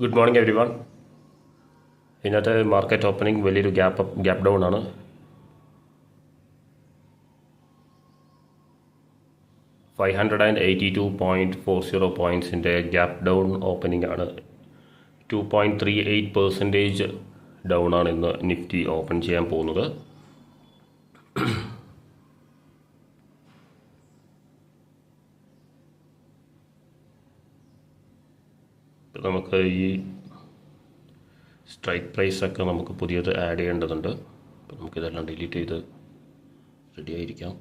Good morning every one. ഇന്നത്തെ market opening വലിയൊരു gap down ആണ്. $582.40 പോയിൻറ്റ്സിൻ്റെ ഗ്യാപ്പ് ഡൗൺ ഓപ്പണിംഗ് ആണ്. 2.38% ഡൗൺ ആണ് ഇന്ന് നിഫ്റ്റി ഓപ്പൺ ചെയ്യാൻ പോകുന്നത്. നമുക്ക് ഈ സ്ട്രൈക്ക് പ്രൈസൊക്കെ നമുക്ക് പുതിയത് ആഡ് ചെയ്യേണ്ടതുണ്ട്. അപ്പോൾ നമുക്കിതെല്ലാം ഡിലീറ്റ് ചെയ്ത് റെഡി ആയിരിക്കാം.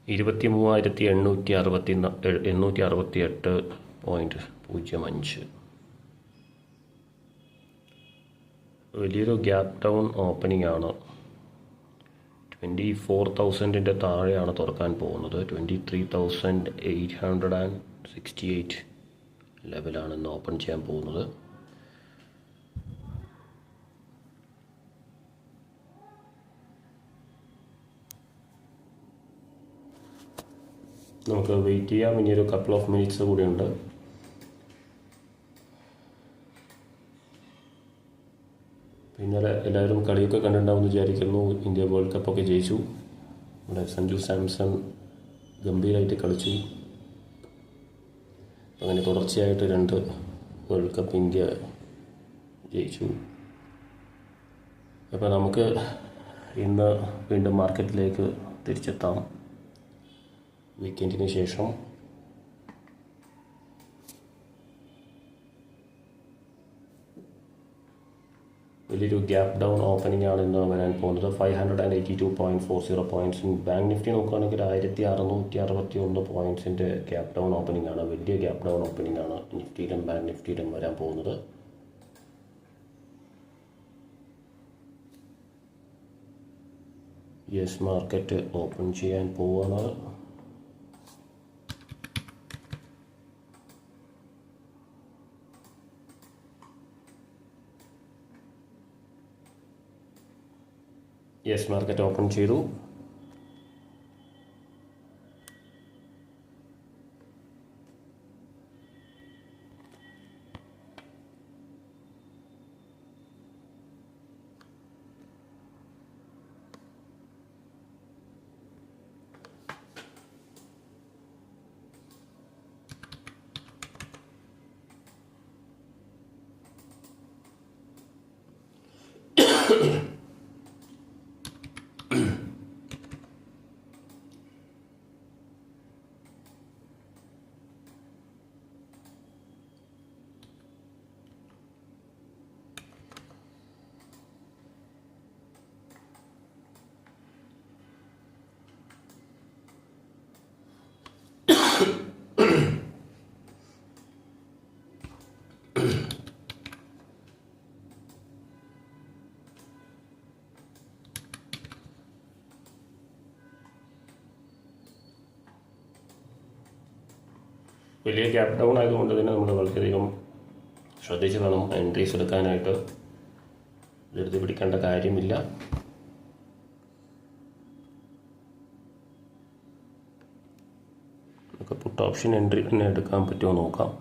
$23,868.05 വലിയൊരു ഗ്യാപ്പ് ഡൗൺ ഓപ്പണിംഗ് ആണ്. 24,000 താഴെയാണ് തുറക്കാൻ പോകുന്നത്. 23,868 ലെവലാണ് ഇന്ന് ഓപ്പൺ ചെയ്യാൻ പോകുന്നത്. നമുക്ക് വെയിറ്റ് ചെയ്യാം. ഇനിയൊരു കപ്പിൾ ഓഫ് മിനിറ്റ്സ് കൂടിയുണ്ട്. ഇന്നലെ എല്ലാവരും കളിയൊക്കെ കണ്ടിട്ടുണ്ടാവുമെന്ന് വിചാരിക്കുന്നു. ഇന്ത്യ വേൾഡ് കപ്പൊക്കെ ജയിച്ചു. നമ്മുടെ സഞ്ജു സാംസൺ ഗംഭീരമായിട്ട് കളിച്ചു. അങ്ങനെ തുടർച്ചയായിട്ട് 2 വേൾഡ് കപ്പ് ഇന്ത്യ ജയിച്ചു. അപ്പോൾ നമുക്ക് ഇന്ന് വീണ്ടും മാർക്കറ്റിലേക്ക് തിരിച്ചെത്താം. വീക്കെൻഡിന് ശേഷം വലിയൊരു ഗ്യാപ്പ് ഡൗൺ ഓപ്പണിംഗ് ആണ് ഇന്ന് വരാൻ പോകുന്നത്. 582.40 പോയിൻറ്റ്സ്. ബാങ്ക് നിഫ്റ്റി നോക്കുകയാണെങ്കിൽ 1661 പോയിൻറ്റ്സിൻ്റെ ഗ്യാപ്പ് ഡൗൺ ഓപ്പണിംഗ് ആണ്. വലിയ ഗ്യാപ്പ് ഡൗൺ ഓപ്പണിംഗ് ആണ് നിഫ്റ്റിയിലും ബാങ്ക് നിഫ്റ്റിയിലും വരാൻ പോകുന്നത്. യെസ്, മാർക്കറ്റ് ഓപ്പൺ ചെയ്യാൻ പോവാണ്. യെസ്, മാർക്കറ്റ് ഓപ്പൺ ചെയ്തു. വലിയ ഗ്യാപ്പ് ഡൗൺ ആയതുകൊണ്ട് തന്നെ നമ്മൾ വളരെയധികം ശ്രദ്ധിച്ച് വേണം എൻട്രീസ് എടുക്കാനായിട്ട്. ധൃതി പിടിക്കേണ്ട കാര്യമില്ല. നമുക്ക് പുട്ട് ഓപ്ഷൻ എൻട്രി തന്നെ എടുക്കാൻ പറ്റുമോ നോക്കാം.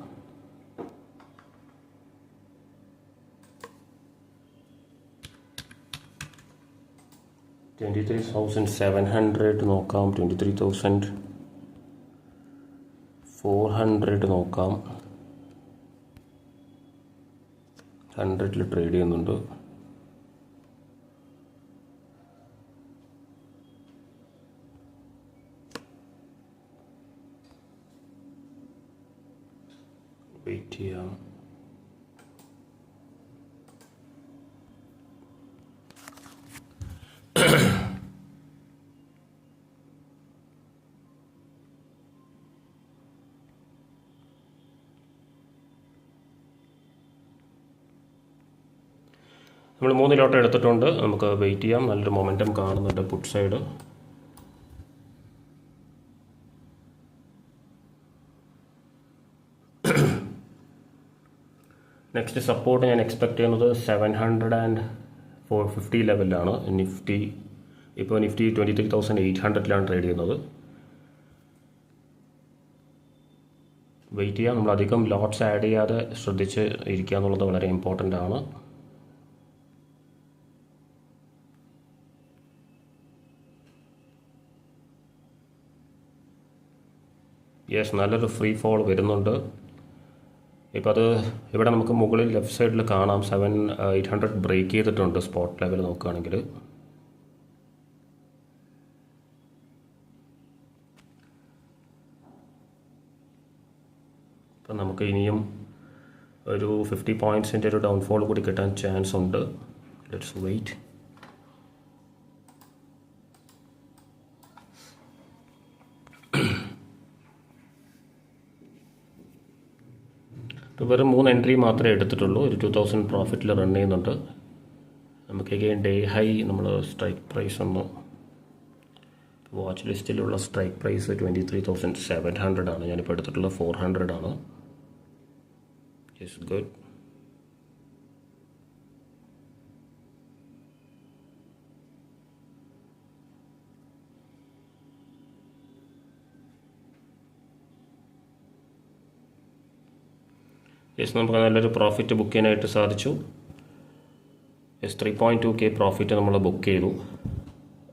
$23,700 നോക്കാം. 23,400 നോക്കാം. 100 ട്രേഡ് ചെയ്യുന്നുണ്ട്. വെയിറ്റ് ചെയ്യാം. നമ്മൾ 3 ലോട്ട് എടുത്തിട്ടുണ്ട്. നമുക്ക് വെയിറ്റ് ചെയ്യാം. നല്ലൊരു മൊമെൻറ്റം കാണുന്നുണ്ട് പുട്ട് സൈഡ്. നെക്സ്റ്റ് സപ്പോർട്ട് ഞാൻ എക്സ്പെക്റ്റ് ചെയ്യുന്നത് 700 and 450 ലെവലിലാണ്. നിഫ്റ്റി ഇപ്പോൾ നിഫ്റ്റി 23,800 ട്രേഡ് ചെയ്യുന്നത്. വെയിറ്റ് ചെയ്യാം. നമ്മളധികം ലോട്ട്സ് ആഡ് ചെയ്യാതെ ശ്രദ്ധിച്ച് ഇരിക്കുക എന്നുള്ളത് വളരെ ഇമ്പോർട്ടൻ്റ് ആണ്. യെസ്, നല്ലൊരു ഫ്രീ ഫോൾ വരുന്നുണ്ട്. ഇപ്പോൾ അത് ഇവിടെ നമുക്ക് മുകളിൽ ലെഫ്റ്റ് സൈഡിൽ കാണാം. 7,800 ബ്രേക്ക് ചെയ്തിട്ടുണ്ട് സ്പോട്ട് ലെവൽ നോക്കുകയാണെങ്കിൽ. അപ്പം നമുക്ക് ഇനിയും ഒരു 50 പോയിൻറ്റ്സിൻ്റെ ഒരു ഡൗൺഫോൾ കൂടി കിട്ടാൻ ചാൻസ് ഉണ്ട്. Let's wait. ഇപ്പോൾ വെറും 3 എൻട്രി മാത്രമേ എടുത്തിട്ടുള്ളൂ. ഒരു 2000 പ്രോഫിറ്റിൽ റൺ ചെയ്യുന്നുണ്ട്. നമുക്ക് അഗെയിൻ ഡേ ഹൈ നമ്മൾ സ്ട്രൈക്ക് പ്രൈസ് ഒന്ന് വാച്ച് ലിസ്റ്റിലുള്ള സ്ട്രൈക്ക് പ്രൈസ് 23,700 ആണ്. ഞാനിപ്പോൾ എടുത്തിട്ടുള്ളത് 400 ആണ്. It's good. യെസ്, നമുക്ക് നല്ലൊരു പ്രോഫിറ്റ് ബുക്ക് ചെയ്യാനായിട്ട് സാധിച്ചു. യെസ്, 3.2K പ്രോഫിറ്റ് നമ്മൾ ബുക്ക് ചെയ്തു.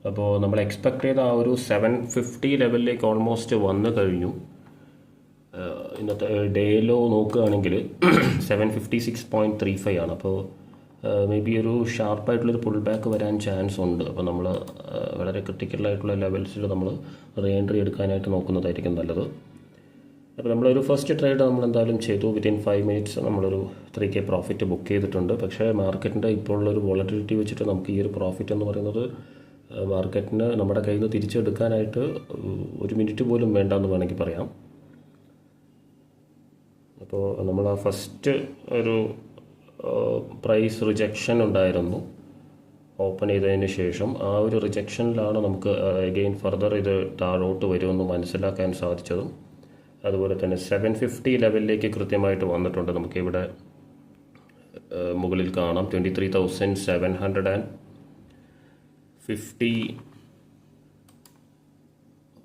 അപ്പോൾ നമ്മൾ എക്സ്പെക്ട് ചെയ്ത ആ ഒരു 750 ലെവലിലേക്ക് ഓൾമോസ്റ്റ് വന്നു കഴിഞ്ഞു. ഇന്നത്തെ ഡേ ലോ നോക്കുകയാണെങ്കിൽ 756.35 ആണ്. അപ്പോൾ മേ ബി ഒരു ഷാർപ്പായിട്ടുള്ളൊരു പുൾ ബാക്ക് വരാൻ ചാൻസ് ഉണ്ട്. അപ്പോൾ നമ്മൾ വളരെ ക്രിട്ടിക്കലായിട്ടുള്ള ലെവൽസിൽ നമ്മൾ റീ എൻട്രി എടുക്കാനായിട്ട് നോക്കുന്നതായിരിക്കും നല്ലത്. അപ്പോൾ നമ്മളൊരു ഫസ്റ്റ് ട്രേഡ് നമ്മൾ എന്തായാലും ചെയ്തു. വിത്തിൻ 5 മിനിറ്റ്സ് നമ്മളൊരു 3K പ്രോഫിറ്റ് ബുക്ക് ചെയ്തിട്ടുണ്ട്. പക്ഷേ മാർക്കറ്റിൻ്റെ ഇപ്പോൾ ഉള്ളൊരു വോളറ്റിലിറ്റി വെച്ചിട്ട് നമുക്ക് ഈ ഒരു പ്രോഫിറ്റ് എന്ന് പറയുന്നത് മാർക്കറ്റിന് നമ്മുടെ കയ്യിൽ നിന്ന് തിരിച്ചെടുക്കാനായിട്ട് 1 മിനിറ്റ് പോലും വേണ്ടെന്ന് വേണമെങ്കിൽ പറയാം. അപ്പോൾ നമ്മൾ ആ ഫസ്റ്റ് ഒരു പ്രൈസ് റിജക്ഷൻ ഉണ്ടായിരുന്നു ഓപ്പൺ ചെയ്തതിന് ശേഷം. ആ ഒരു റിജക്ഷനിലാണ് നമുക്ക് അഗെയിൻ ഫർദർ ഇത് താഴോട്ട് വരുമെന്ന് മനസ്സിലാക്കാൻ സാധിച്ചതും. അതുപോലെ തന്നെ 750 ലെവലിലേക്ക് കൃത്യമായിട്ട് വന്നിട്ടുണ്ട്. നമുക്കിവിടെ മുകളിൽ കാണാം 23,750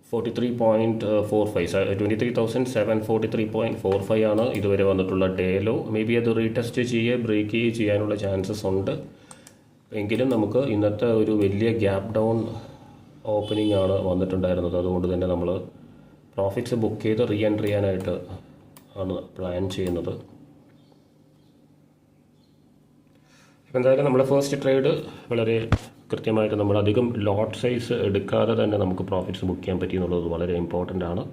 43.45 23,743.45 ആണ് ഇതുവരെ വന്നിട്ടുള്ള ഡേ ലോ. മേ ബി അത് റീടെസ്റ്റ് ബ്രേക്ക് ചെയ്യാനുള്ള ചാൻസസ് ഉണ്ട്. എങ്കിലും നമുക്ക് ഇന്നത്തെ ഒരു വലിയ ഗ്യാപ്പ് ഡൗൺ ഓപ്പണിംഗ് ആണ് വന്നിട്ടുണ്ടായിരുന്നത്. അതുകൊണ്ട് തന്നെ നമ്മൾ പ്രോഫിറ്റ്സ് ബുക്ക് ചെയ്ത് റീ എൻട്രി ചെയ്യാനായിട്ട് ആണ് പ്ലാൻ ചെയ്യുന്നത്. ഇപ്പം എന്തായാലും നമ്മുടെ ഫസ്റ്റ് ട്രേഡ് വളരെ കൃത്യമായിട്ട് നമ്മൾ അധികം ലോട്ട് സൈസ് എടുക്കാതെ തന്നെ നമുക്ക് പ്രോഫിറ്റ്സ് ബുക്ക് ചെയ്യാൻ പറ്റി എന്നുള്ളത് വളരെ ഇമ്പോർട്ടൻ്റ് ആണ്.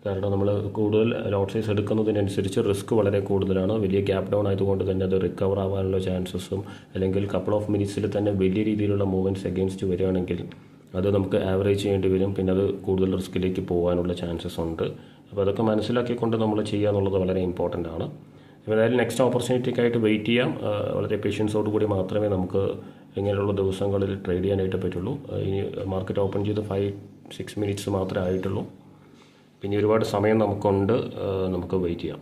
കാരണം നമ്മൾ കൂടുതൽ ലോട്ട് സൈസ് എടുക്കുന്നതിനനുസരിച്ച് റിസ്ക് വളരെ കൂടുതലാണ്. വലിയ ഗ്യാപ്പ് ഡൗൺ ആയതുകൊണ്ട് തന്നെ അത് റിക്കവർ ആവാനുള്ള ചാൻസസും അല്ലെങ്കിൽ കപ്പിൾ ഓഫ് മിനിറ്റ്സിൽ തന്നെ വലിയ രീതിയിലുള്ള മൂവ്മെൻറ്റ്സ് എഗെയിൻസ്റ്റ് വരികയാണെങ്കിൽ അത് നമുക്ക് ആവറേജ് ചെയ്യേണ്ടി വരും. പിന്നെ അത് കൂടുതൽ റിസ്കിലേക്ക് പോകാനുള്ള ചാൻസസ് ഉണ്ട്. അപ്പോൾ അതൊക്കെ മനസ്സിലാക്കിക്കൊണ്ട് നമ്മൾ ചെയ്യുക എന്നുള്ളത് വളരെ ഇമ്പോർട്ടൻ്റ് ആണ്. എന്തായാലും നെക്സ്റ്റ് ഓപ്പർച്യൂണിറ്റിക്കായിട്ട് വെയിറ്റ് ചെയ്യാം. വളരെ പേഷ്യൻസോട് കൂടി മാത്രമേ നമുക്ക് ഇങ്ങനെയുള്ള ദിവസങ്ങളിൽ ട്രേഡ് ചെയ്യാനായിട്ട് പറ്റുള്ളൂ. ഇനി മാർക്കറ്റ് ഓപ്പൺ ചെയ്ത് 5-6 മിനിറ്റ്സ് മാത്രമേ ആയിട്ടുള്ളൂ. പിന്നെ ഒരുപാട് സമയം നമുക്കുണ്ട്. നമുക്ക് വെയിറ്റ് ചെയ്യാം.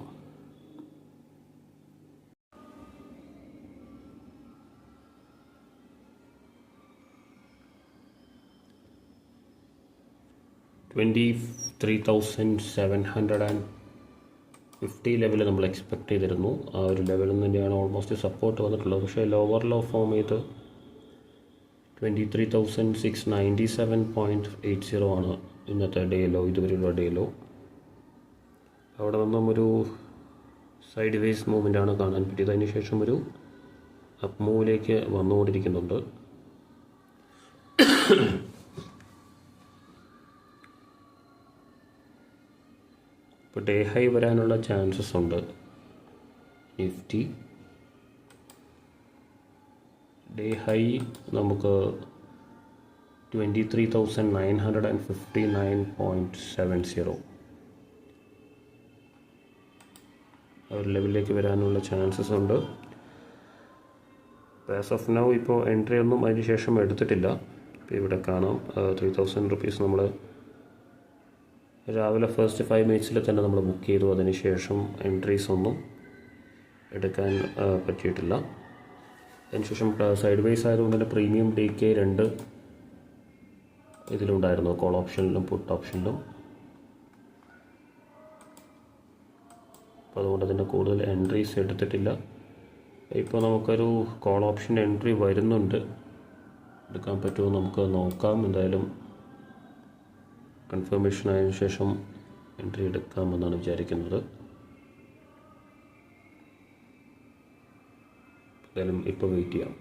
$23,750 ലെവൽ നമ്മൾ എക്സ്പെക്ട് ചെയ്തിരുന്നു. ആ ഒരു ലെവലിൽ തന്നെയാണ് ഓൾമോസ്റ്റ് സപ്പോർട്ട് വന്നിട്ടുള്ളത്. പക്ഷേ ലോവർ ലോ ഫോം ചെയ്ത് 23,697.80 ആണ് ഇന്നത്തെ ഡേ ലോ, ഇതുവരെയുള്ള ഡേ ലോ. അവിടെ നിന്നും ഒരു സൈഡ് വേസ് മൂവ്മെൻ്റ് ആണ് കാണാൻ പറ്റിയത്. അതിന് ശേഷം ഒരു അപ്പ് മൂവിലേക്ക് വന്നുകൊണ്ടിരിക്കുന്നുണ്ട്. ഇപ്പോൾ ഡേ ഹൈ വരാനുള്ള ചാൻസസ് ഉണ്ട്. നിഫ്റ്റി ഡേ ഹൈ നമുക്ക് 23,959.70 ആ ഒരു ലെവലിലേക്ക് വരാനുള്ള ചാൻസസ് ഉണ്ട്. ആസ് ഓഫ് നൗ ഇപ്പോൾ എൻട്രി ഒന്നും അതിന് ശേഷം എടുത്തിട്ടില്ല. ഇപ്പോൾ ഇവിടെ കാണാം 3,000 റുപ്പീസ് നമ്മൾ രാവിലെ ഫസ്റ്റ് 5 മിനിറ്റ്സിൽ തന്നെ നമ്മൾ ബുക്ക് ചെയ്തു. അതിന് ശേഷം എൻട്രീസ് ഒന്നും എടുക്കാൻ പറ്റിയിട്ടില്ല. അതിനുശേഷം സൈഡ് വൈസ് ആയതുകൊണ്ട് തന്നെ പ്രീമിയം DK 2 ഇതിലുണ്ടായിരുന്നു, കോൾ ഓപ്ഷനിലും പുട്ട് ഓപ്ഷനിലും. അപ്പോൾ അതുകൊണ്ട് അതിൻ്റെ കൂടുതൽ എൻട്രീസ് എടുത്തിട്ടില്ല. ഇപ്പോൾ നമുക്കൊരു കോൾ ഓപ്ഷൻ എൻട്രി വരുന്നുണ്ട്, എടുക്കാൻ പറ്റുമോ നമുക്ക് നോക്കാം. എന്തായാലും കൺഫർമേഷൻ ആയതിനു ശേഷം എൻട്രി എടുക്കാമെന്നാണ് വിചാരിക്കുന്നത്. എന്തായാലും ഇപ്പോൾ വെയിറ്റ് ചെയ്യാം.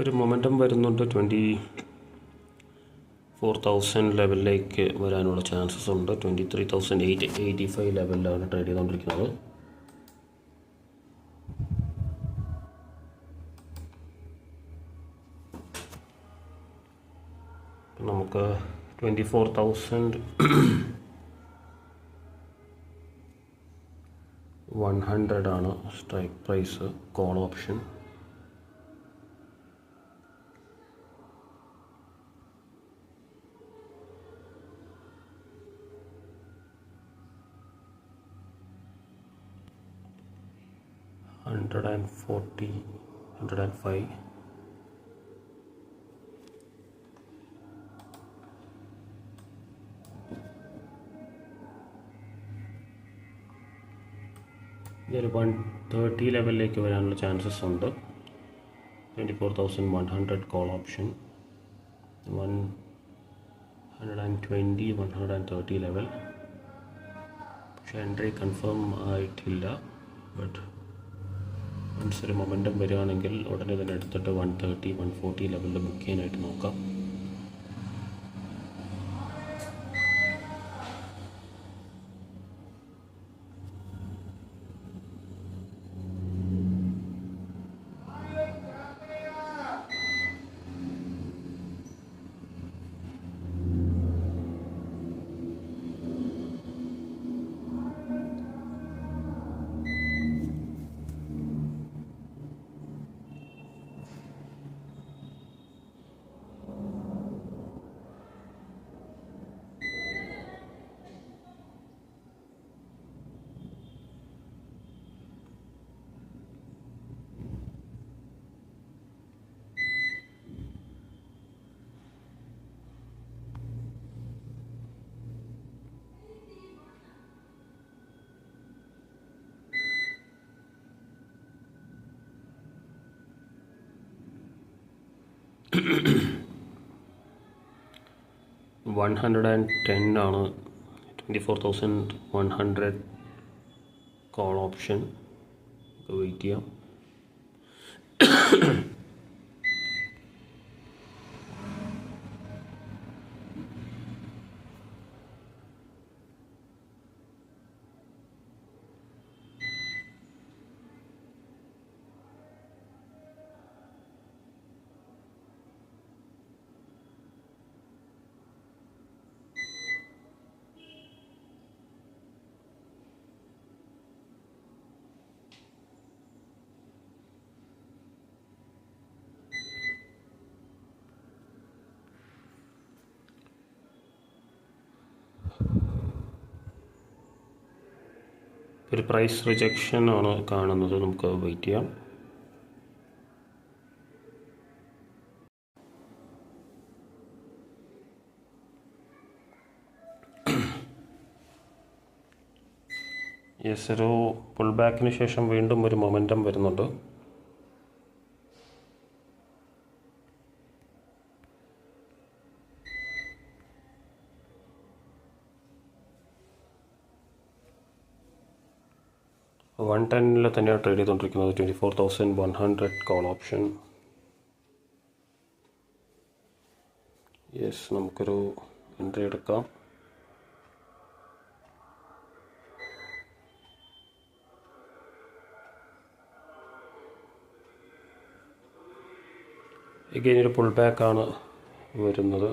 ഒരു മൊമെൻറ്റം വരുന്നുണ്ട്, 24,000 ലെവലിലേക്ക് വരാനുള്ള ചാൻസസ് ഉണ്ട്. 23,885 ലെവലിലാണ് ട്രേഡ് ചെയ്തുകൊണ്ടിരിക്കുന്നത്. നമുക്ക് 24,100 ആണ് സ്ട്രൈക്ക് പ്രൈസ് കോൾ ഓപ്ഷൻ. $140, $105. ഇതൊരു 130 ലെവലിലേക്ക് വരാനുള്ള ചാൻസസ് ഉണ്ട്. 24,100 കോൾ ഓപ്ഷൻ, 120, 130 ലെവൽ. പക്ഷേ എൻട്രി കൺഫേം ആയിട്ടില്ല. ബട്ട് വൺസ് ഒരു മൊമെൻറ്റം വരികയാണെങ്കിൽ ഉടനെ തന്നെ എടുത്തിട്ട് 130, 140 ലെവലിൽ ബുക്ക് ചെയ്യാനായിട്ട് നോക്കാം. $110 ആണ് 24,100 കോൾ ഓപ്ഷൻ. വെയിറ്റ് ചെയ്യാം. ഒരു പ്രൈസ് റിജക്ഷൻ ആണ് കാണുന്നത്, നമുക്ക് വെയിറ്റ് ചെയ്യാം. യെസ്, ഒരു പുൾ ബാക്കിന് ശേഷം വീണ്ടും ഒരു മൊമെൻറ്റം വരുന്നുണ്ട്. $110 തന്നെയാണ് ട്രേഡ് ചെയ്തുകൊണ്ടിരിക്കുന്നത്. 24,100 കോൾ ഓപ്ഷൻ. യെസ്, നമുക്കൊരു എൻട്രി എടുക്കാം. എഗെയിൻ ഒരു പുൾ ബാക്കാണ് വരുന്നത്.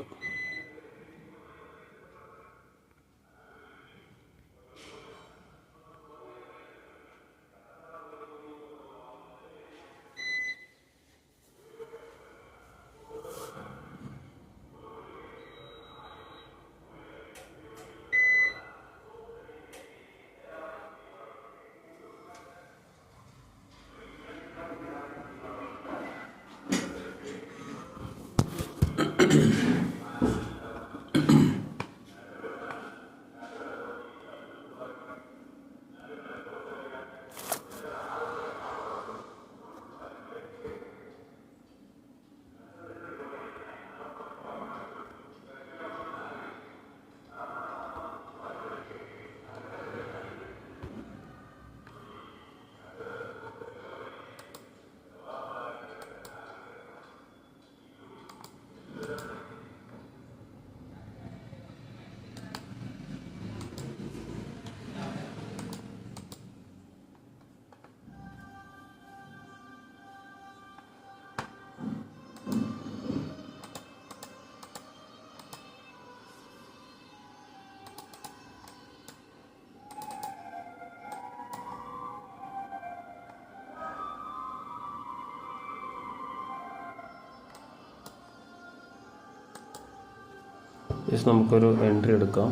ജസ്റ്റ് നമുക്കൊരു എൻട്രി എടുക്കാം.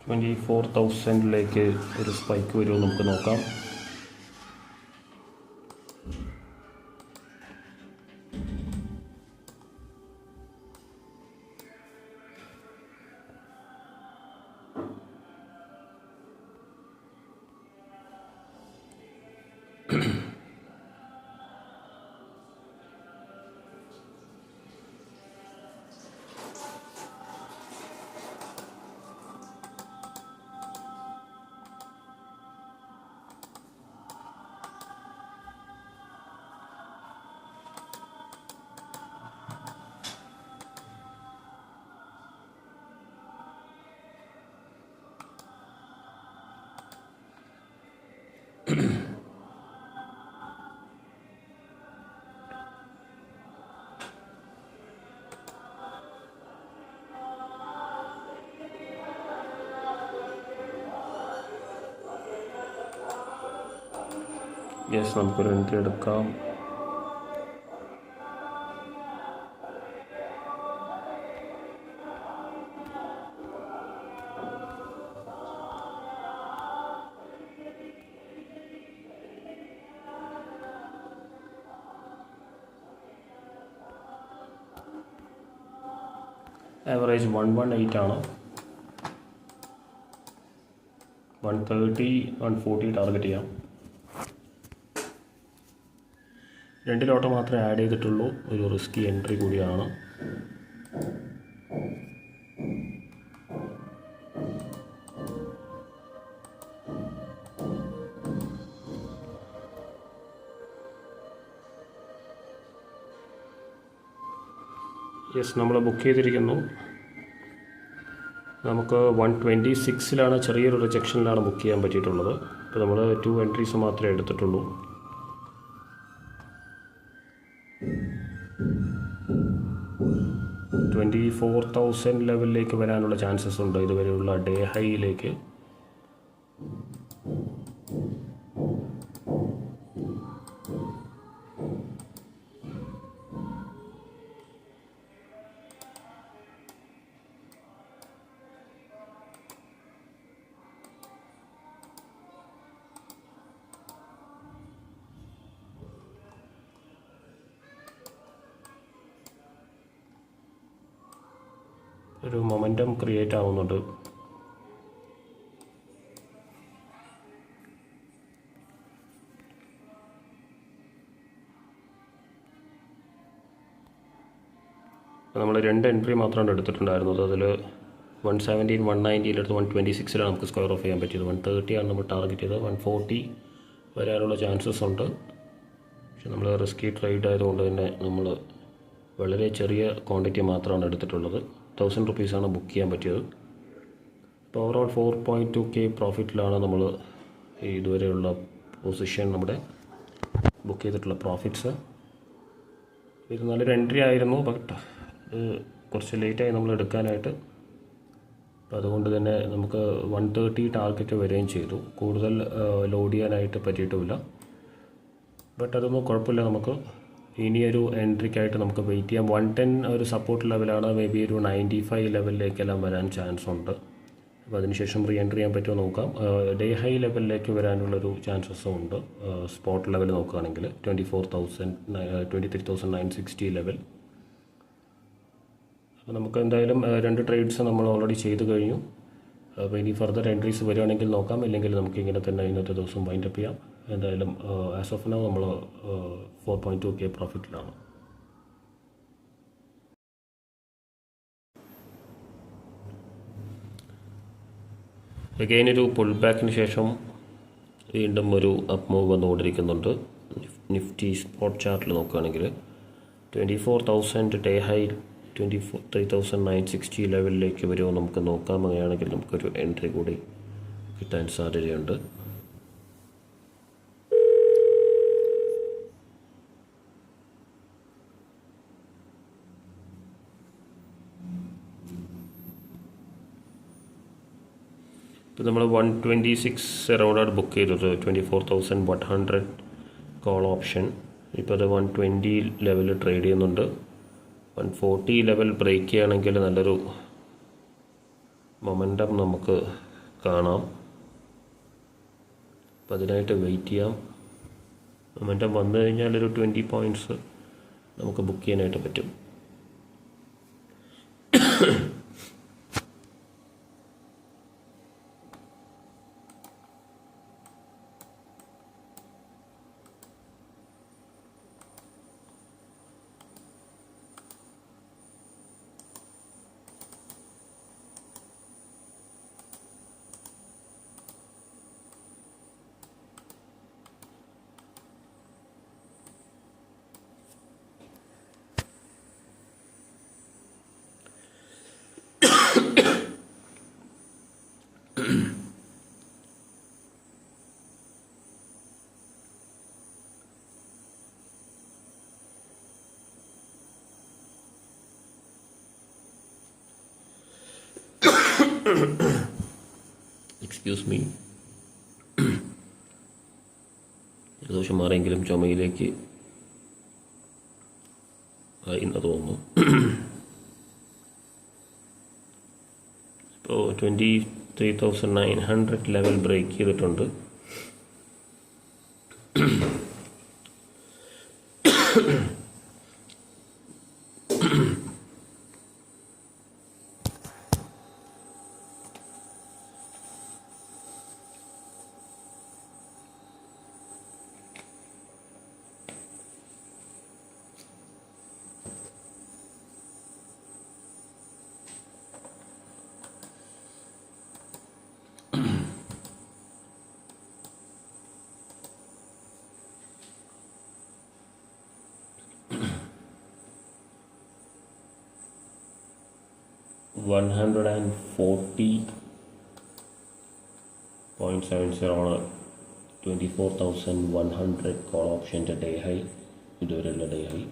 $24,000 ഒരു സ്പൈക്ക് വരുമോ നമുക്ക് നോക്കാം. യെസ്, നമുക്കൊരു എൻട്രി എടുക്കാം. ആവറേജ് 118 ആണ്. 130, 140 ടാർഗറ്റ് ചെയ്യാം. 2 ലോട്ട് മാത്രമേ ആഡ് ചെയ്തിട്ടുള്ളൂ. ഒരു റിസ്കി എൻട്രി കൂടിയാണ്. യെസ്, നമ്മൾ ബുക്ക് ചെയ്തിരിക്കുന്നു. നമുക്ക് 126 ചെറിയൊരു റിജക്ഷനിലാണ് ബുക്ക് ചെയ്യാൻ പറ്റിയിട്ടുള്ളത്. ഇപ്പോൾ നമ്മൾ 2 എൻട്രീസ് മാത്രമേ എടുത്തിട്ടുള്ളൂ. $24,000 ലെവലിലേക്ക് വരാനുള്ള ചാൻസസ് ഉണ്ട് ഇതുവരെയുള്ള ഡേ ഹൈയിലേക്ക്. ഒരു മൊമെൻറ്റം ക്രിയേറ്റ് ആവുന്നുണ്ട്. നമ്മൾ 2 എൻട്രി മാത്രമാണ് എടുത്തിട്ടുണ്ടായിരുന്നത്. അതിൽ 117, 190 എടുത്ത് 126 നമുക്ക് സ്ക്വയർ ഓഫ് ചെയ്യാൻ പറ്റിയത്. 130 നമ്മൾ ടാർഗറ്റ് ചെയ്തത്. 140 വരാനുള്ള ചാൻസസ് ഉണ്ട്. പക്ഷെ നമ്മൾ റിസ്കി ട്രേഡ് ആയതുകൊണ്ട് തന്നെ നമ്മൾ വളരെ ചെറിയ ക്വാണ്ടിറ്റി മാത്രമാണ് എടുത്തിട്ടുള്ളത്. 1000 റുപ്പീസാണ് ബുക്ക് ചെയ്യാൻ പറ്റിയത്. ഇപ്പോൾ ഓവറോൾ 4.2K പ്രോഫിറ്റിലാണ് നമ്മൾ ഇതുവരെയുള്ള പൊസിഷൻ നമ്മുടെ ബുക്ക് ചെയ്തിട്ടുള്ള പ്രോഫിറ്റ്സ്. ഇത് നല്ലൊരു എൻട്രി ആയിരുന്നു. ബട്ട് കുറച്ച് ലേറ്റായി നമ്മൾ എടുക്കാനായിട്ട്. അപ്പോൾ അതുകൊണ്ട് തന്നെ നമുക്ക് 130 ടാർഗറ്റ് വരികയും ചെയ്തു. കൂടുതൽ ലോഡ് ചെയ്യാനായിട്ട് പറ്റിയിട്ടുമില്ല. ബട്ട് അതൊന്നും കുഴപ്പമില്ല. നമുക്ക് ഇനിയൊരു എൻട്രിക്കായിട്ട് നമുക്ക് വെയിറ്റ് ചെയ്യാം. 110 ഒരു സപ്പോർട്ട് ലെവലാണ്. മേ ബി ഒരു 95 ലെവലിലേക്കെല്ലാം വരാൻ ചാൻസ് ഉണ്ട്. അപ്പോൾ അതിനുശേഷം റീ എൻട്രി ചെയ്യാൻ പറ്റുമോ നോക്കാം. ഡേ ഹൈ ലെവലിലേക്ക് വരാനുള്ളൊരു ചാൻസസും ഉണ്ട്. സ്പോട്ട് ലെവൽ നോക്കുകയാണെങ്കിൽ 23,960 ലെവൽ. അപ്പോൾ നമുക്ക് എന്തായാലും 2 ട്രേഡ്സ് നമ്മൾ ഓൾറെഡി ചെയ്ത് കഴിഞ്ഞു. അപ്പോൾ ഇനി ഫർദർ എൻട്രീസ് വരികയാണെങ്കിൽ നോക്കാം. ഇല്ലെങ്കിൽ നമുക്ക് ഇങ്ങനെ തന്നെ ഇന്നത്തെ ദിവസം വൈൻഡപ്പ് ചെയ്യാം. എന്തായാലും ആസ് ഓഫ് നൗ നമ്മൾ 4.2K പ്രോഫിറ്റിലാണ്. അഗെയിൻ ഒരു പുൾ ബാക്കിന് ശേഷം വീണ്ടും ഒരു അപ്പ് മൂവ് വന്നുകൊണ്ടിരിക്കുന്നുണ്ട്. നിഫ്റ്റി സ്പോട്ട് ചാർട്ടിൽ നോക്കുകയാണെങ്കിൽ 24,000 ഡേ ഹൈ 23,960 ലെവലിലേക്ക് വരുമോ നമുക്ക് നോക്കാം. അങ്ങനെയാണെങ്കിൽ നമുക്കൊരു എൻട്രി കൂടി കിട്ടാൻ സാധ്യതയുണ്ട്. ഇപ്പോൾ നമ്മൾ 126 അറൗണ്ടാണ് ബുക്ക് ചെയ്തത്. 24,100 കോൾ ഓപ്ഷൻ. ഇപ്പോൾ അത് 120 ലെവൽ ട്രേഡ് ചെയ്യുന്നുണ്ട്. 140 ലെവൽ ബ്രേക്ക് ചെയ്യുകയാണെങ്കിൽ നല്ലൊരു മൊമെൻറ്റം നമുക്ക് കാണാം. അപ്പോൾ അതിനായിട്ട് വെയിറ്റ് ചെയ്യാം. മൊമെൻറ്റം വന്നു കഴിഞ്ഞാൽ ഒരു 20 പോയിൻറ്റ്സ് നമുക്ക് ബുക്ക് ചെയ്യാനായിട്ട് പറ്റും. Excuse me. ജലദോഷം മാറിയെങ്കിലും ചുമയിലേക്ക് ആയി എന്ന് തോന്നുന്നു. ഇപ്പോൾ 23,900 ലെവൽ ബ്രേക്ക് ചെയ്തിട്ടുണ്ട്. $140.70 ആണ് 24,100 കോൾ ഓപ്ഷൻ്റെ ഡേ ഹൈ. ഇതുവരെയുള്ള ഡേ ഹൈ.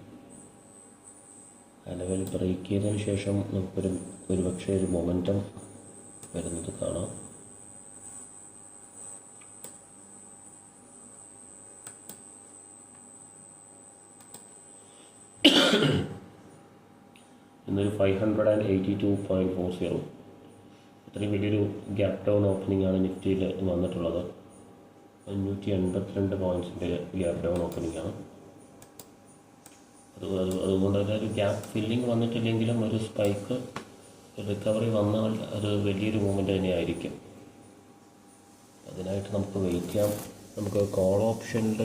ആ ലെവൽ ബ്രേക്ക് ചെയ്തതിന് ശേഷം നമുക്കൊരു പക്ഷേ ഒരു മൊമെൻറ്റം വരുന്നത് കാണാം. ഇന്നൊരു 582.40. അത്രയും വലിയൊരു ഗ്യാപ് ഡൗൺ ഓപ്പണിംഗ് ആണ് നിഫ്റ്റിയിൽ വന്നിട്ടുള്ളത്. 582 പോയിൻറ്റ്സിൻ്റെ ഗ്യാപ് ഡൗൺ ഓപ്പണിംഗ് ആണ്. അതുകൊണ്ട് ഒരു ഗ്യാപ്പ് ഫില്ലിംഗ് വന്നിട്ടില്ലെങ്കിലും ഒരു സ്പൈക്ക് റിക്കവറി വന്നാൽ അത് വലിയൊരു മൂവ്മെൻറ്റ് തന്നെയായിരിക്കും. അതിനായിട്ട് നമുക്ക് വെയിറ്റ് ചെയ്യാം. നമുക്ക് കോൾ ഓപ്ഷനിൽ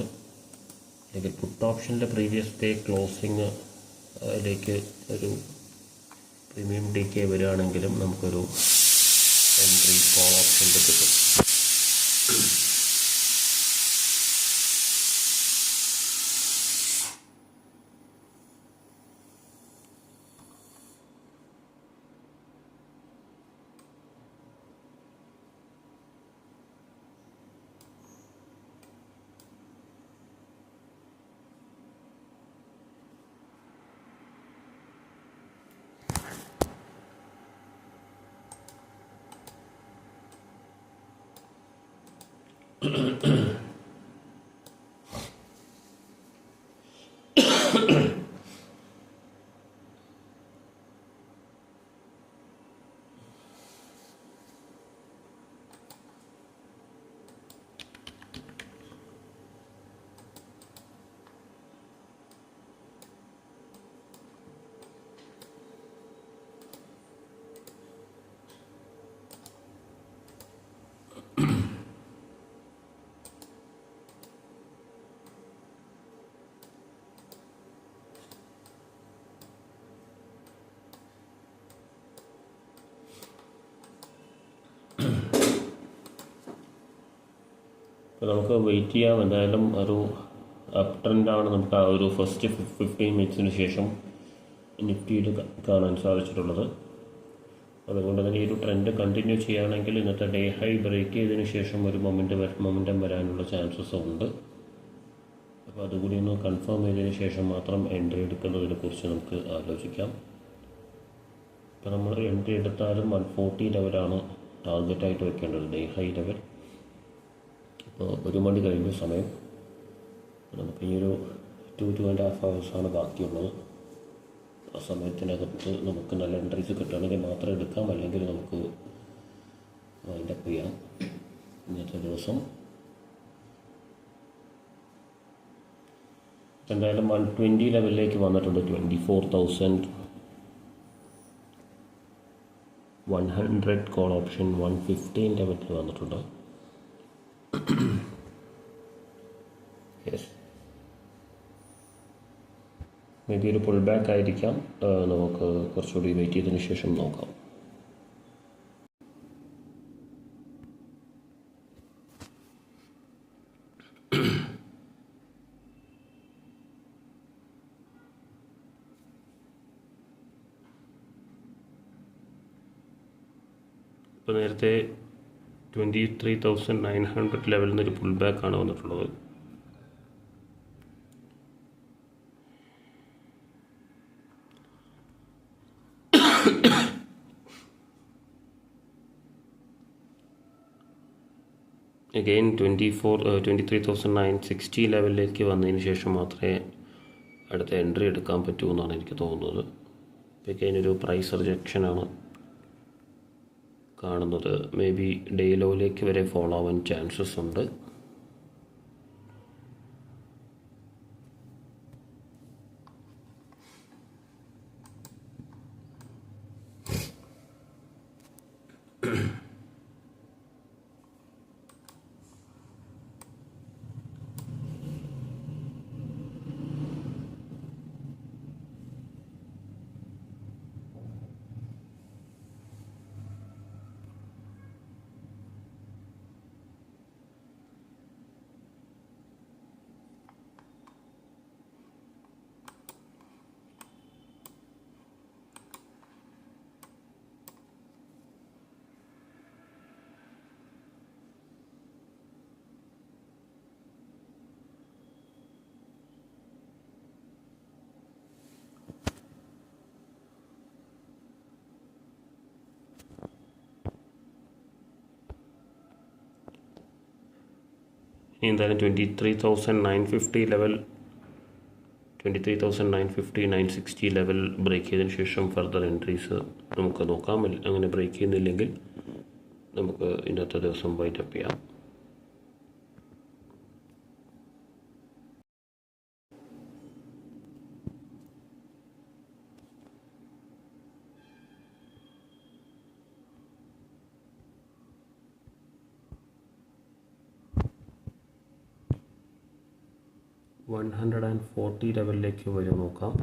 അല്ലെങ്കിൽ പുട്ട് ഓപ്ഷനിൽ പ്രീവിയസ് ഡേ ക്ലോസിങ് അതിലേക്ക് ഒരു പ്രീമിയം ഡി കെ വരികയാണെങ്കിലും നമുക്കൊരു എൻട്രി കോൾ ഓപ്ഷനിൽ കിട്ടും. അപ്പോൾ നമുക്ക് വെയിറ്റ് ചെയ്യാം. എന്തായാലും ഒരു അപ് ട്രെൻഡാണ് നമുക്ക് ആ ഒരു ഫസ്റ്റ് 15 മിനിറ്റ്സിന് ശേഷം നിഫ്റ്റിയിൽ കാണാൻ സാധിച്ചിട്ടുള്ളത്. അതുകൊണ്ട് തന്നെ ഈ ഒരു ട്രെൻഡ് കണ്ടിന്യൂ ചെയ്യുകയാണെങ്കിൽ ഇന്നത്തെ ഡേ ഹൈ ബ്രേക്ക് ചെയ്തതിന് ശേഷം ഒരു മൊമെൻറ്റം വരാനുള്ള ചാൻസസ് ഉണ്ട്. അപ്പോൾ അതുകൂടി ഒന്ന് കൺഫേം ചെയ്തതിന് ശേഷം മാത്രം എൻട്രി എടുക്കുന്നതിനെ കുറിച്ച് നമുക്ക് ആലോചിക്കാം. ഇപ്പോൾ നമ്മൾ എൻട്രി എടുത്താലും 140 ലെവലാണ് ടാർഗറ്റായിട്ട് വെക്കേണ്ടത്, ഡേ ഹൈ ലെവൽ. ഇപ്പോൾ 1 മണി കഴിഞ്ഞ സമയം, നമുക്ക് ഈ ഒരു 2.5 ഹവേഴ്സാണ് ബാക്കിയുള്ളത്. ആ സമയത്തിനകത്ത് നമുക്ക് നല്ല എൻട്രീസ് കിട്ടുകയാണെങ്കിൽ മാത്രം എടുക്കാം, അല്ലെങ്കിൽ നമുക്ക് വൈൻഡപ്പ് ചെയ്യാം. ഇന്നത്തെ ദിവസം എന്തായാലും 120 ലെവലിലേക്ക് വന്നിട്ടുണ്ട്. 24,100 കോൾ ഓപ്ഷൻ 115 ലെവലിൽ വന്നിട്ടുണ്ട്. യെസ്, മേ ബി ഒരു പുൾ ബാക്ക് ആയിരിക്കാം. നമുക്ക് കുറച്ചുകൂടി വെയിറ്റ് ചെയ്തതിന് ശേഷം നോക്കാം. ഇപ്പോൾ നേരത്തെ 23,900 ലെവലിൽ നിന്നൊരു പുൾ ബാക്കാണ് വന്നിട്ടുള്ളത്. അഗെയിൻ 23,960 ലെവലിലേക്ക് വന്നതിന് ശേഷം മാത്രമേ അടുത്ത എൻട്രി എടുക്കാൻ പറ്റൂ എന്നാണ് എനിക്ക് തോന്നുന്നത്. അഗെയിൻ ഒരു പ്രൈസ് റിജക്ഷനാണ് കാണുന്നത്. മേ ബി ഡേ ലോയിലേക്ക് വരെ ഫോളോ ആവാൻ ചാൻസസ് ഉണ്ട്. ഇനി എന്തായാലും 23,950 ലെവൽ, 23,950, 960 ലെവൽ ബ്രേക്ക് ചെയ്തതിന് ശേഷം ഫർദർ എൻട്രീസ് നമുക്ക് നോക്കാം. അങ്ങനെ ബ്രേക്ക് ചെയ്യുന്നില്ലെങ്കിൽ നമുക്ക് ഇന്നത്തെ ദിവസം വൈൻഡപ്പ് ചെയ്യാം. വൺ 140 ലെവലിലേക്ക് വരും നോക്കാം.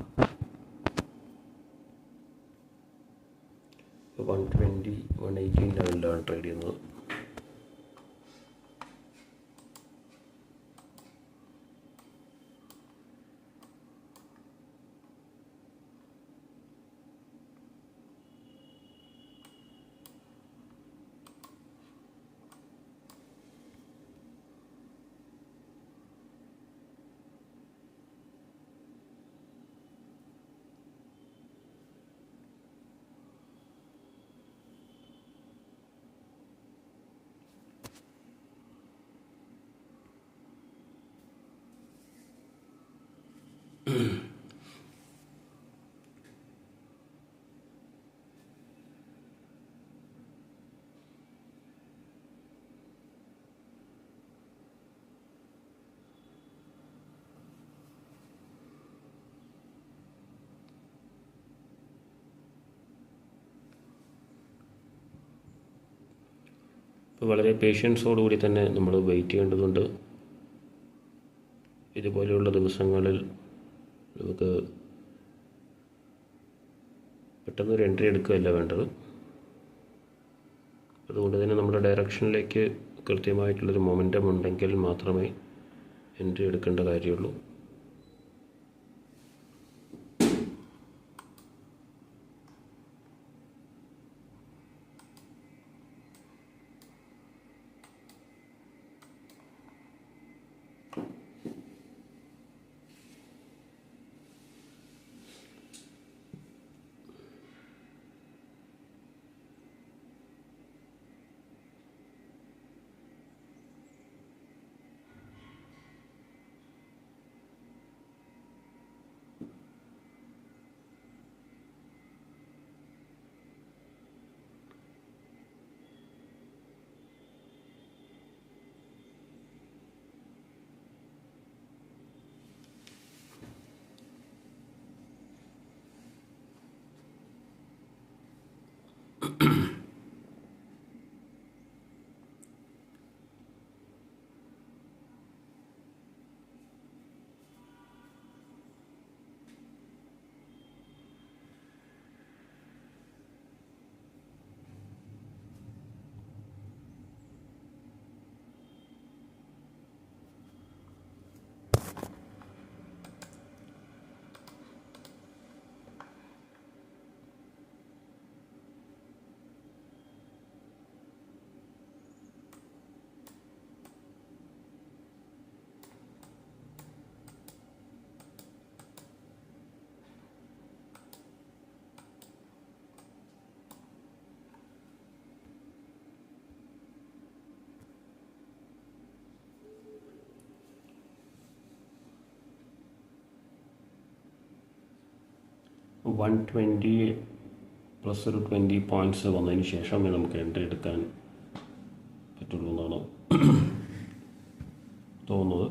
120, 118 ലെവലിലാണ് ട്രേഡ് ചെയ്യുന്നത്. ഇപ്പോൾ വളരെ പേഷ്യൻസോടുകൂടി തന്നെ നമ്മൾ വെയിറ്റ് ചെയ്യേണ്ടതുണ്ട്. ഇതുപോലെയുള്ള ദിവസങ്ങളിൽ നമുക്ക് പെട്ടെന്നൊരു എൻട്രി എടുക്കുകയല്ല വേണ്ടത്. അതുകൊണ്ട് തന്നെ നമ്മുടെ ഡയറക്ഷനിലേക്ക് കൃത്യമായിട്ടുള്ളൊരു മൊമെൻറ്റം ഉണ്ടെങ്കിൽ മാത്രമേ എൻട്രി എടുക്കേണ്ട കാര്യമുള്ളൂ. $120 പ്ലസ് ഒരു 20 പോയിൻറ്റ്സ് വന്നതിന് ശേഷമേ നമുക്ക് എൻട്രി എടുക്കാൻ പറ്റുള്ളൂ എന്നാണ് തോന്നുന്നത്.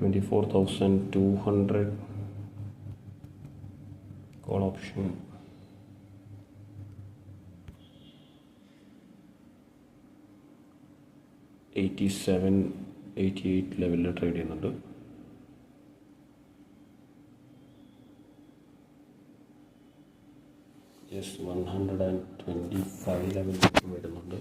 $24,200 call option. $87-88 ലെവലിൽ ട്രേഡ് ചെയ്യുന്നുണ്ട്. യെസ്, 125 ലെവലിലേക്ക് വരുന്നുണ്ട്.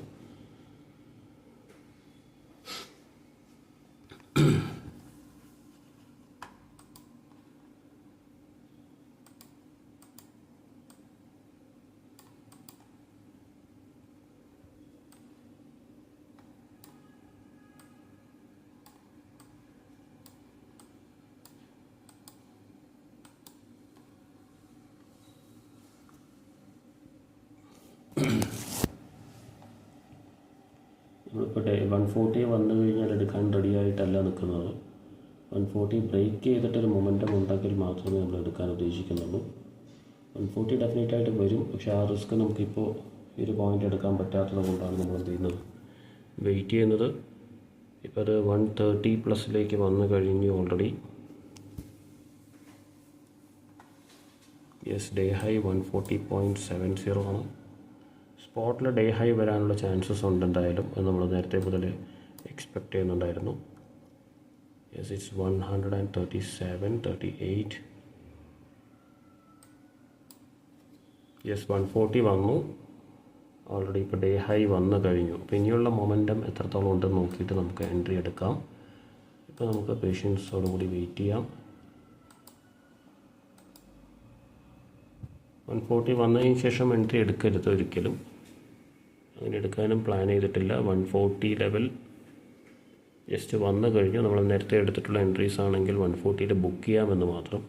നമ്മളിപ്പോൾ 140 വന്നു കഴിഞ്ഞാൽ എടുക്കാൻ റെഡി ആയിട്ടല്ല നിൽക്കുന്നത്. 140 ബ്രേക്ക് ചെയ്തിട്ടൊരു മൊമെൻറ്റം ഉണ്ടെങ്കിൽ മാത്രമേ നമ്മൾ എടുക്കാൻ ഉദ്ദേശിക്കുന്നുള്ളൂ. 140 ഡെഫിനറ്റായിട്ട് വരും, പക്ഷേ ആ റിസ്ക് നമുക്കിപ്പോൾ ഈ ഒരു പോയിൻ്റ് എടുക്കാൻ പറ്റാത്തത് കൊണ്ടാണ് നമ്മൾ എന്ത് ചെയ്യുന്നത്, വെയിറ്റ് ചെയ്യുന്നത്. ഇപ്പോൾ അത് 130 പ്ലസിലേക്ക് വന്നു കഴിഞ്ഞു ഓൾറെഡി. യെസ്, ഡേ ഹൈ 140.70 ആണ്. സ്പോട്ടിൽ ഡേ ഹൈ വരാനുള്ള ചാൻസസ് ഉണ്ട് എന്തായാലും, അത് നമ്മൾ നേരത്തെ മുതൽ എക്സ്പെക്റ്റ് ചെയ്യുന്നുണ്ടായിരുന്നു. Yes, it's 137.38. യെസ്, 140 വന്നു ഓൾറെഡി. ഇപ്പോൾ ഡേ ഹൈ വന്നു കഴിഞ്ഞു. അപ്പോൾ ഇനിയുള്ള മൊമെൻറ്റം എത്രത്തോളം ഉണ്ടെന്ന് നോക്കിയിട്ട് നമുക്ക് എൻട്രി എടുക്കാം. ഇപ്പോൾ നമുക്ക് പേഷ്യൻസോടുകൂടി വെയിറ്റ് ചെയ്യാം. 140 വന്നതിന് ശേഷം എൻട്രി എടുക്കരുത് ഒരിക്കലും. അങ്ങനെ എടുക്കാനും പ്ലാൻ ചെയ്തിട്ടില്ല. 140 ലെവൽ ജസ്റ്റ് വന്നു കഴിഞ്ഞു. നമ്മൾ നേരത്തെ എടുത്തിട്ടുള്ള എൻട്രീസ് ആണെങ്കിൽ 140 ബുക്ക് ചെയ്യാമെന്ന് മാത്രം.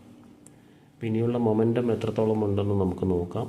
പിന്നെയുള്ള മൊമെൻറ്റം എത്രത്തോളം ഉണ്ടെന്ന് നമുക്ക് നോക്കാം.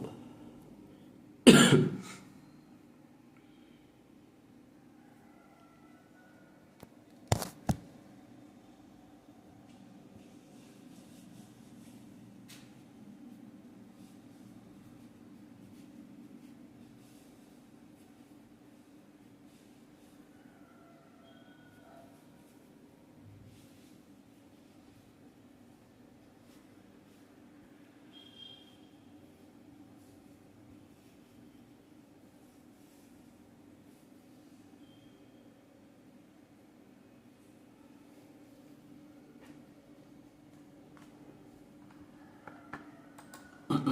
$140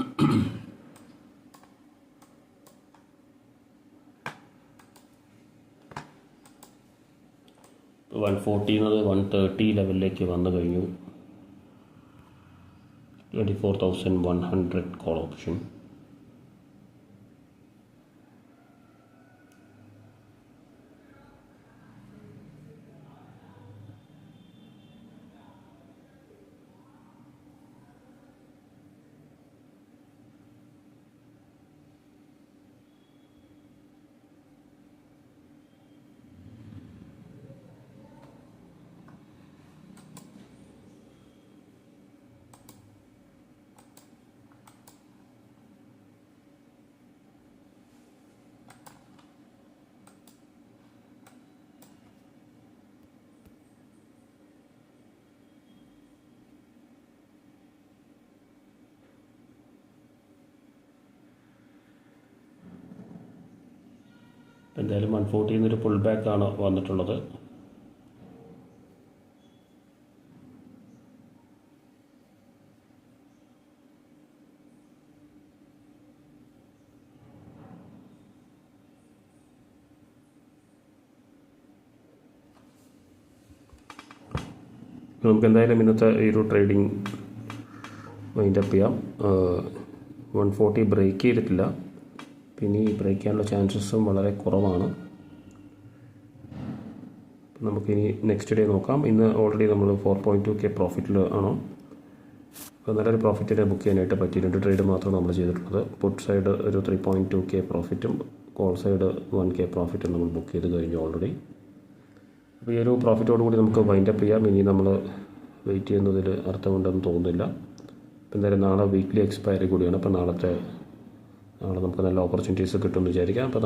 $130 ലെവലിലേക്ക് വന്നു കഴിഞ്ഞു. 24,100 കോൾ ഓപ്ഷൻ. എന്തായാലും 140 ഒരു പുൾ ബാക്കാണ് വന്നിട്ടുള്ളത്. നമുക്ക് എന്തായാലും ഇന്നത്തെ ഈ ഒരു ട്രേഡിംഗ് വൈൻഡപ്പ് ചെയ്യാം. 140 ബ്രേക്ക് ചെയ്തിട്ടില്ല, പിന്നെ ഈ ബ്രേക്ക് ചെയ്യാനുള്ള ചാൻസസും വളരെ കുറവാണ്. നമുക്കിനി നെക്സ്റ്റ് ഡേ നോക്കാം. ഇന്ന് ഓൾറെഡി നമ്മൾ 4.2K പ്രോഫിറ്റിൽ ആണോ, അപ്പോൾ നല്ലൊരു പ്രോഫിറ്റിനെ ബുക്ക് ചെയ്യാനായിട്ട് പറ്റി. 2 ട്രേഡ് മാത്രമാണ് നമ്മൾ ചെയ്തിട്ടുള്ളത്. പുട്ട് സൈഡ് ഒരു 3.2K പ്രോഫിറ്റും കോൾ സൈഡ് 1K പ്രോഫിറ്റും നമ്മൾ ബുക്ക് ചെയ്ത് കഴിഞ്ഞു ഓൾറെഡി. അപ്പോൾ ഈ ഒരു പ്രോഫിറ്റോടുകൂടി നമുക്ക് വൈൻഡപ്പ് ചെയ്യാം. ഇനി നമ്മൾ വെയിറ്റ് ചെയ്യുന്നതിൽ അർത്ഥമുണ്ടെന്ന് തോന്നുന്നില്ല. അപ്പോൾ എന്തായാലും നാളെ വീക്ക്ലി എക്സ്പയറി കൂടിയാണ്. അപ്പോൾ നാളെ നമുക്ക് നല്ല ഓപ്പർച്യൂണിറ്റീസ് കിട്ടുമെന്ന് വിചാരിക്കാം. അപ്പോൾ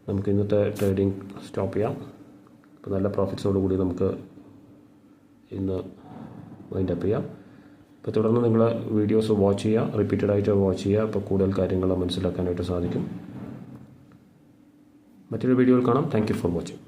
നമുക്ക് ഇന്നത്തെ ട്രേഡിംഗ് സ്റ്റോപ്പ് ചെയ്യാം. അപ്പോൾ നല്ല പ്രോഫിറ്റ്സോടുകൂടി നമുക്ക് ഇന്ന് വൈൻഡപ്പ് ചെയ്യാം. അപ്പോൾ തുടർന്ന് നിങ്ങൾ വീഡിയോസ് വാച്ച് ചെയ്യുക, റിപ്പീറ്റഡായിട്ട് വാച്ച് ചെയ്യുക. അപ്പോൾ കൂടുതൽ കാര്യങ്ങൾ മനസ്സിലാക്കാനായിട്ട് സാധിക്കും. മറ്റൊരു വീഡിയോയിൽ കാണാം. Thank you for watching.